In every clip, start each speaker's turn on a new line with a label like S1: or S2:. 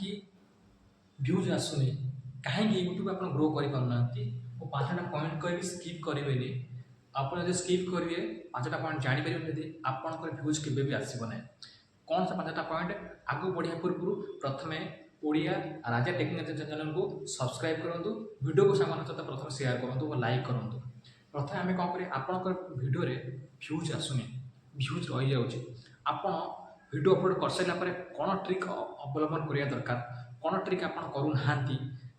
S1: कहीं व्यूज आसुनी कहीं यूट्यूब आप ग्रो करना वो पांचटा पॉइंट कह स्किप करेंगे आप स्किप करेंगे पांचटा पॉइंट जापर यदि आपंकर व्यूज केवे भी आसना कौन सा पांचटा पॉइंट आगे बढ़िया पूर्व प्रथम ओडिया राजा टेक्निकल चैनल को सब्सक्राइब करूँ वीडियो को सामान सहित प्रथम शेयर करूँ और लाइक करूँ प्रथम आम कौन करें आपंकर वीडियो व्यूज आसुनी व्यूज रही जाऊँगी आपड़ वीडियो अपलोड कर सारापर कौन ट्रिक अवलम्बन करने दरकार कौन ट्रिक आप करूना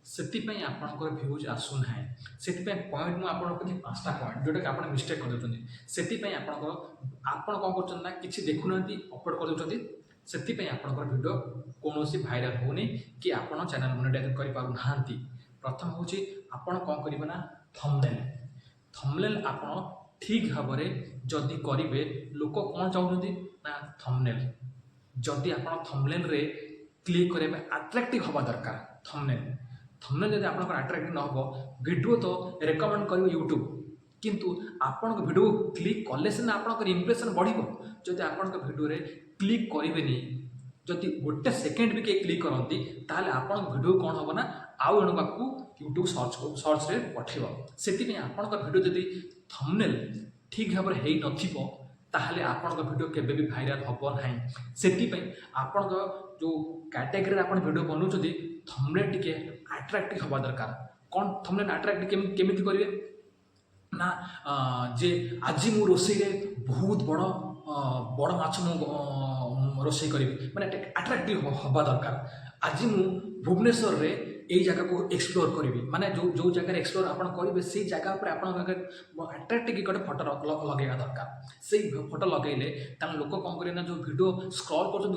S1: से आपंकर व्यूज आसुना से पॉइंट मुझे पांचटा पॉइंट जोटा कि आप मिस्टेक कर आपड़ कौन कर कि देखुना अपलोड कर से आपंकर वीडियो कौन भाइराल होनी कि आप चैनल मोनेटाइज करना प्रथम हूँ आपड़ कौन करेंगे थंबनेल थंबनेल आप ठीक भाव में जदि करेंगे लोक कौन चाहते ना थंबनेल जदि आप थंबनेल रे क्लिक करेंगे अट्रैक्टिव हवा दरकार थंबनेल थंबनेल जब आप अट्रैक्टिव न हो वीडियो तो रेकमेंड कर यूट्यूब किंतु आपण वीडियो क्लिक कले सीना आप इंप्रेशन बढ़ जदि आप वीडियो क्लिक करेंगे जदि गोटे सेकेंड भी कहीं क्लिक करती ताले आप वीडियो कौन हम ना आउ जन पाक यूट्यूब सर्च रे पठेब से आपण वीडियो जदि थंबनेल ठीक भाव में हो ताहले आपण वीडियो केबे भी भाइराल हम ना से आपण जो कैटेगरी आप वीडियो बनाऊँ थंबनेल टिके अट्रैक्टिव हवा दरकार कौन थंबनेल अट्रैक्टिव केमिति करेंगे ना जे आज मु रोषे बहुत बड़ बड़ माछ मु रोषे करी माने अट्रैक्टिव हवा दरकार आज मु भुवनेश्वर रे यही जगह को एक्सप्लोर करी माने जो जगह एक्सप्लोर आप करेंगे से जगह पर आप अट्रैक्टिव गोटे फोटो लगेगा दरकार से फोटो लगेले लोक कौन करें ना जो वीडियो स्क्रॉल कर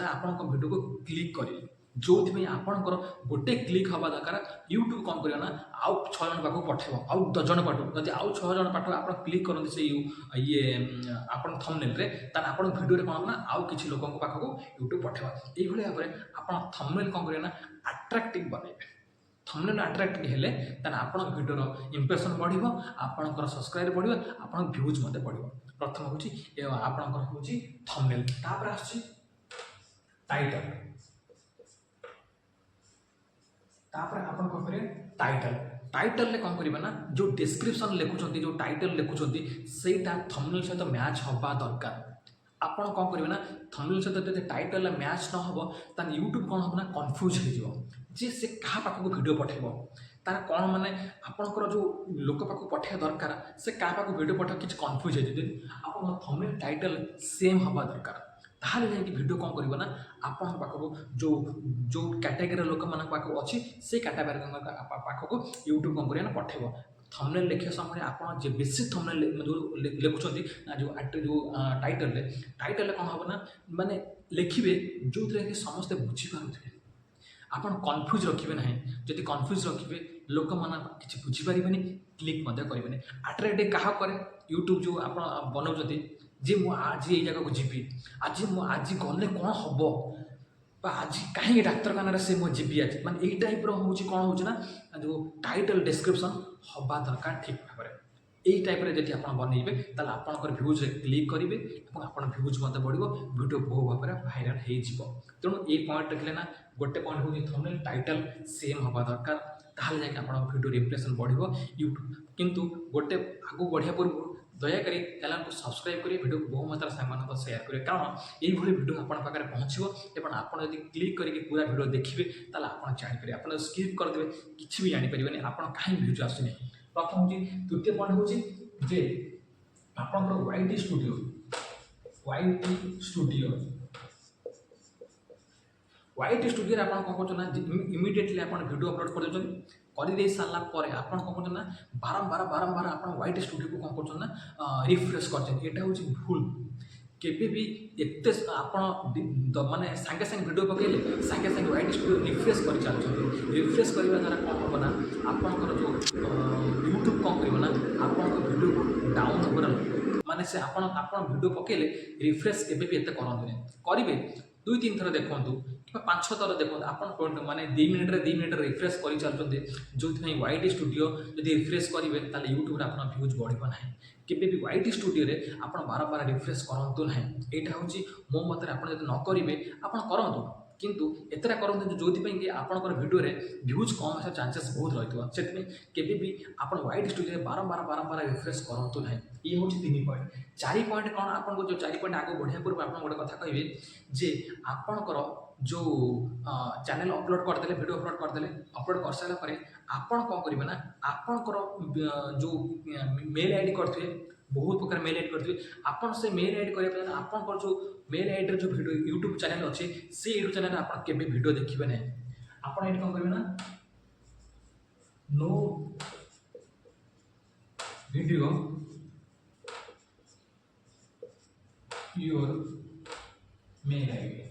S1: आप वीडियो को क्लिक करेंगे जो आपंकर गोटे क्लिक हवा दरकार यूट्यूब कौन करेगा ना आउ 6 जन पाक पठेब आउ 10 जन पाठ जब आउ 6 जन पाठ आप क्लिक करते से ये आप थंबनेल रे तार आप वीडियो कौन ना आउ किसी लोक पाखक यूट्यूब पठेब ये भाव में आप थंबनेल कौन करेगा ना अट्रैक्टिव बनइबे थंबनेल अट्रैक्टिव हेले तार आप वीडियो इंप्रेशन बढ़ आपंकर सब्सक्राइब बढ़ आप व्यूज मत बढ़ प्रथम हूँ आपंकर हूँ थंबनेल तापर आसुची टाइटल तापर आप कौन करें टाइटल टाइटल ले कौन करेंगे ना जो डिस्क्रिप्शन लिखुं जो टाइटल लिखुं सेटा थंबनेल सहित मैच हवा दरकार आपड़ कौन करेंगे ना थंबनेल सहित जब टाइटल मैच न हो तान यूट्यूब कौन हम ना कन्फ्यूज हो जे से क्या पाखक वीडियो पठेब तार कौन माने आपंकर जो लोक पाक पठेवा दरकार से क्या पाक वीडियो पठेब किसी कन्फ्यूज हो आप थंबनेल टाइटल सेम हवा दरकार ताहले जाकि वीडियो कौन करेंगे ना आपण पाखक जो जो कैटेगरी लोक मान पाखक अच्छी से कैटेगरी पाखक यूट्यूब कौन करेंगे पठेब थंबनेल लिखा समय आप जे बेसी थंबनेल जो लिखुं जो टाइटल कौन हम ना माने लिखे जो थे कि समस्ते बुझीपारे आप कन्फ्यूज रखिए ना जदि कन्फ्यूज रखिए लोक मैंने किसी बुझीपारे क्लिक करेंगे अट्रैक्टिव क्या करे यूट्यूब जो आप बनाऊँ जे मु आज ये जगह को जीवी आज गले कौन हम आज कहीं डाक्तखाना से मुझे जीवी आज माने यही टाइप हूँ कौन हो जो टाइटल डिस्क्रिप्शन हवा दरकार ठीक भाव में यही टाइप जब आप बनइबे ताल आपंकर व्यूज क्लिक करेंगे और आप व्यूज मत बढ़ वीडियो बहु भाव में भाइराल हो तेणु ये पॉइंट रखिले ना गोटे पॉइंट हूँ थंबनेल टाइटल सेम हवा दरकार ताहले जाके आप वीडियो इंप्रेशन बढ़ यूट्यूब किंतु गोटे आगू बढ़िया पूर्व दयाकोरी चैनल को सब्सक्राइब करें वीडियो को बहुमात्रा सामान शेयर करें कारण ये वीडियो आप पहुँचो और आप क्लिक करके पूरा वीडियो देखिए ताल आप जापर आप स्किप करदे किसी भी जापर आप कहीं व्यूज आसुनी प्रथम हूँ द्वितीय पॉइंट हूँ जे आपंकर वाईटी स्टूडियो वाईटी स्टूडियो आप कौन कर इमिडिएटली आप वीडियो अपलोड कर सारा पर आप कौन कर बारंबार बारंबार आप वाईटी स्टूडियो को कौन कर रिफ्रेश कर हूँ भूल केबे भी एत आप माने सांगे सांगे वीडियो पकेले सांगे सांगे वाईटी स्टूडियो रिफ्रेश कर चलते रिफ्रेश करने द्वारा कौन हम ना आपंकर जो यूट्यूब कौन कर ना आप वीडियो को डाउन हो माने से आप वीडियो पकेले रिफ्रेश केबे भी एत करेंगे 2-3 थर देखूँ कि 5-6 थर देखो आप माने 2 मिनिट रिफ्रेश कर चलते जो वाईटी स्टूडियो जब रिफ्रेश करेंगे ताले यूट्यूब आप व्यूज बढ़ना केबे भी वाईटी स्टूडियो आप बार बार रिफ्रेश करूँ ना यहाँ हूँ मो मत आप न करेंगे आप करूँ किंतु एतरा करते जो कि आपंकर भिडियो भ्यूज कम आसार चांसेस बहुत रही है भी आप वाइट स्टूडियो बारंबार बारंबार रिफ्रेश करूँ ना ये हूँ 3 पॉइंट 4 पॉइंट कौन आपको जो 4 पॉइंट आगे बढ़िया पूर्व आप गोटे कथा कहे जे आपणकर जो चैनल अपलोड करदे वीडियो अपलोड कर सारापर आपड़ कौन करेंगे ना आपणकर जो मेल आईडी करते बहुत प्रकार मेल आईडी करते आपन से मेल आईडी करने आपंकर जो मेल आईडी जो वीडियो यूट्यूब चैनल अच्छे से यूट्यूब चैनल आप केवे वीडियो देखिए ना आप ये कौन करेंगे ना no video your mail ID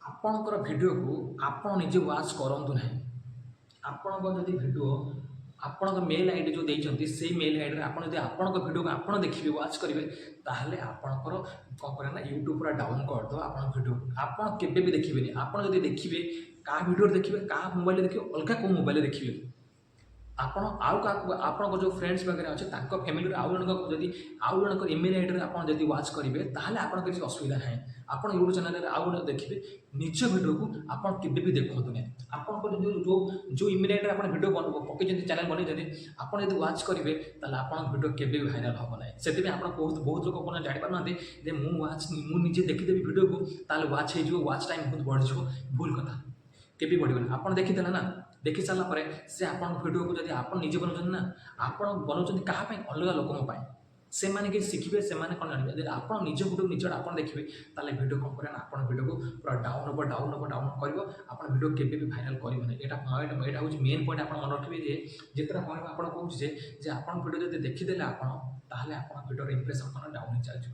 S1: आपणकर वीडियो को आप निजे वाच करूँ ना आपणकर जब वीडियो आपन मेल आईडी जो देते से मेल आईडी आप वीडियो को आप देखिए वाच करेंगे ताहले आपणकर कौन करें ना यूट्यूब पूरा डाउन करदे आप वीडियो आप केवे भी देखिए आप देखिए क्या वीडियो देखिए क्या मोबाइल देखिए अलग कौ मोबाइल देखिए आपण आउ क्या आपण जो फ्रेंड्स वगैरह अच्छे फैमिली आउ जन जदि आउ जन इमेल आईडी आप वाच करेंगे ताहले आप किसी असुविधा ना आप यूट्यूब चैनल आउ देखिए निज वीडियो को आप केवे भी देखते ना आपंकर जो जो इमेल आईडी आप वीडियो पकई चैनल बनई आप वाच करेंगे आप वीडियो केवे भी भाइराल हम ना से आप बहुत लोग कौन जापार मुझे देखीदेवी वीडियो को ताल वाच हो वाच टाइम बहुत बढ़ भूल कथा केवे बढ़ोनी आप देखीदे ना देखी सारापर से आप वीडियो को जब आप निजे बनाऊँ ना आप बनाऊँ क्या अलग लोक से मैंने कि शिखे से कौन जानते आप निज वीडियो निज आप देखिए ताले वीडियो कौन करें आप वीडियो को पूरा डाउन हम डाउन कर आप वीडियो केवे भी भाइराल करेंगे यहाँ हूँ मेन पॉइंट आप मन रखिए जितना पॉइंट आप कहूँ आप वीडियो जब देखीदे आप वीडियो इंप्रेशन कौन डाउन चलते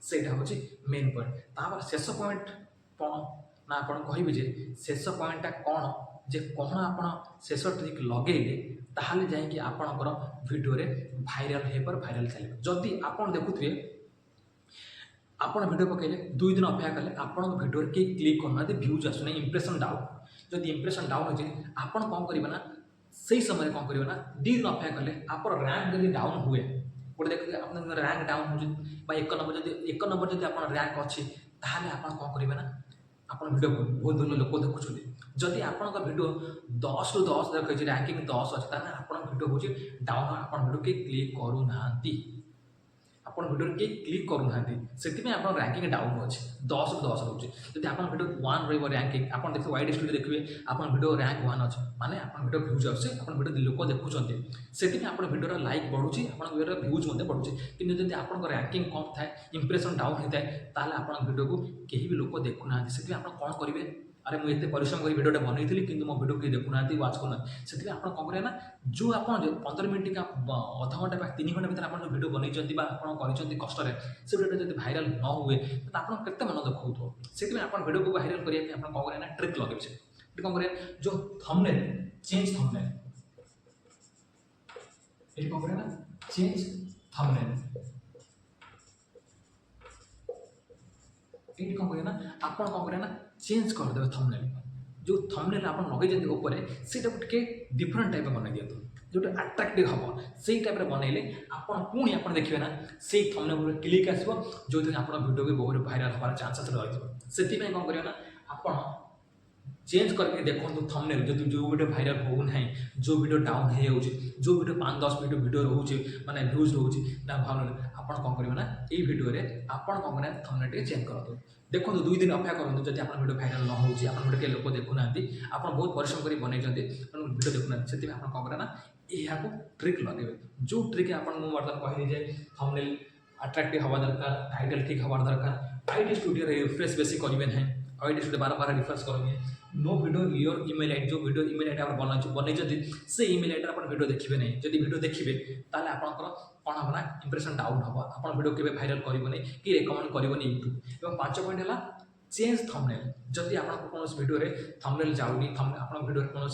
S1: से हूँ मेन पॉइंट तापर शेष पॉइंट कौन ना आप कहे शेष पॉइंटा कौन जे कौन आप शेष ट्रिक लगेले ताहले जाइए आपणकर वीडियो भाइराल हो भाइराल चलिए जदि आप देखुए आप वीडियो पकड़े 2 दिन अपेक्षा कले आप वीडियो कहीं क्लिक करना भ्यूज आसुना इंप्रेशन डाउन जब इंप्रेशन डाउन हो आप कौन करेंगे ना से समय कौन करेंगे ना 2 दिन अपेक्षा कले आप रैंक जब डाउन हुए गोटे देखिए आप रैंक डाउन हो 1 नंबर जब आप रैंक अच्छी ताहले आप कौन करेंगे ना आप वीडियो बहुत दूर लोक देखुं जदि आप वीडियो 10 ରୁ 10 देखिए रैंकिंग 10 अच्छे ताना आप वीडियो हूँ डाउन आप वीडियो के क्लिक करूना आप वीडियो के क्लिक करूना से आप रैंकिंग डाउन अच्छे 10 ରୁ 10 रोचे जब आप वीडियो 1 रैंकिंग आप देखिए वाइड स्टूडियो देखिए आप वीडियो रैंक 1 अच्छे माने आप वीडियो भ्यूज आसे आप वीडियो लोक देखुं से आप वीडियो लाइक बढ़ुची आप वीडियो भ्यूज बढ़ुचे कि जब आप रैंकिंग कम थाए इंप्रेशन डाउन होता है ताहले आप वीडियो को कहीं भी लोक देखुना से आप कौन करेंगे अरे मुझे परिश्रम कर वीडियो बनई थी कि मो वीडियो कहीं देखुना वाच करना से आप कौन करेंगे ना जो आप 15 मिनट का अध घंटा 3 घंटा भर आप जो वीडियो बनई कर कष्ट से वीडियो जब भाइराल न हुए तो आप केते मन दुख हो से आप वीडियो को भाइराल करने आप कौन करें ना ट्रिक लगे कौन करें जो थंबनेल चेंज थंबनेल ये कौन करें ना चेंज थंबनेल ये कौन करें ना आप कौन करें ना चेंज करदे थंबनेल जो थंबनेल आप लगे ऊपर से डिफरेंट टाइप बना दिखाँ जो अट्राक्टिव हम से टाइप बनइले आप पुणी आप देखिए ना से थंबनेल क्लिक आसो जो आप वीडियो भी बहुत भाइराल हमार चांसेस रही से कौन करें ना आप चेंज करके देखो थंबनेल जो जो वीडियो भाइराल हो ना जो वीडियो डाउन हो जो वीडियो 5-10 मिनट वीडियो रोचे माने व्यूज रोचे ना भाव आप कौन करेंगे ना ये वीडियो आप कौन करें थंबनेल चेंज करूँ देखो 2 दिन अपेक्षा करूँ जब आप वीडियो भाइराल न हो वीडियो के लोक देखुना आप बहुत परिश्रम कर बनई वीडियो देखुना से कौन करें ना यहाँ ट्रिक लगे जो ट्रिक आप बर्तमान कहली जे थंबनेल अट्राक्टिव हवा दरकार टाइटल ठीक हवा दरकार आईडी स्टूडियो रिफ्रेश बेसी करेंगे ना आईडी स्टूडियो बार बार रिफ्रेश करेंगे no video your email ID जो वीडियो ईमेल आईडी आप बनई से ईमेल आईडी आप वीडियो देखिए नहीं जब वीडियो देखिए ताले आपंकर कौन हम ना इंप्रेशन डाउन हम आप वीडियो के भाइराल करेंगे कि रेकमेंड करेंगे यूट्यूब और 5 पॉइंट है चेंज थंबनेल जदि आप कौन वीडियो थंबनेल जाऊनी आप वीडियो कौन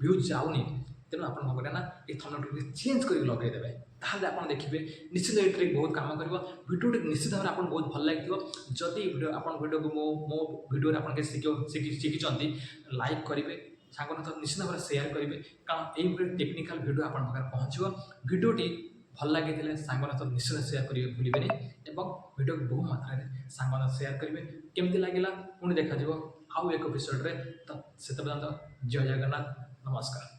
S1: व्यूज जाऊनी तेणु आप कौन करें ना ये थंबनेल चेंज कर लगेदेवे ताहले आप देखिए निश्चित ये ट्रिक बहुत काम कर वीडियो निश्चित भाव में बहुत भल लगे जदि वीडियो आप वीडियो को मो वीडियो आप शिखी लाइक करेंगे सांग निश्चित भाव में सेयार करेंगे कारण ये टेक्निकल वीडियो आप पहुँचो वीडियोटी भल लगे सांग निश्चित सेयार करेंगे भूलें वीडियो को बहु मात्रा सांग सेयार करेंगे କେମିତି ଲାଗିଲା ପୁଣି ଦେଖାଯିବ ଆଉ ଏକ ଏପିସୋଡ଼ରେ। ତ ସେତେ ପର୍ଯ୍ୟନ୍ତ ଜୟ ଜଗନ୍ନାଥ, ନମସ୍କାର।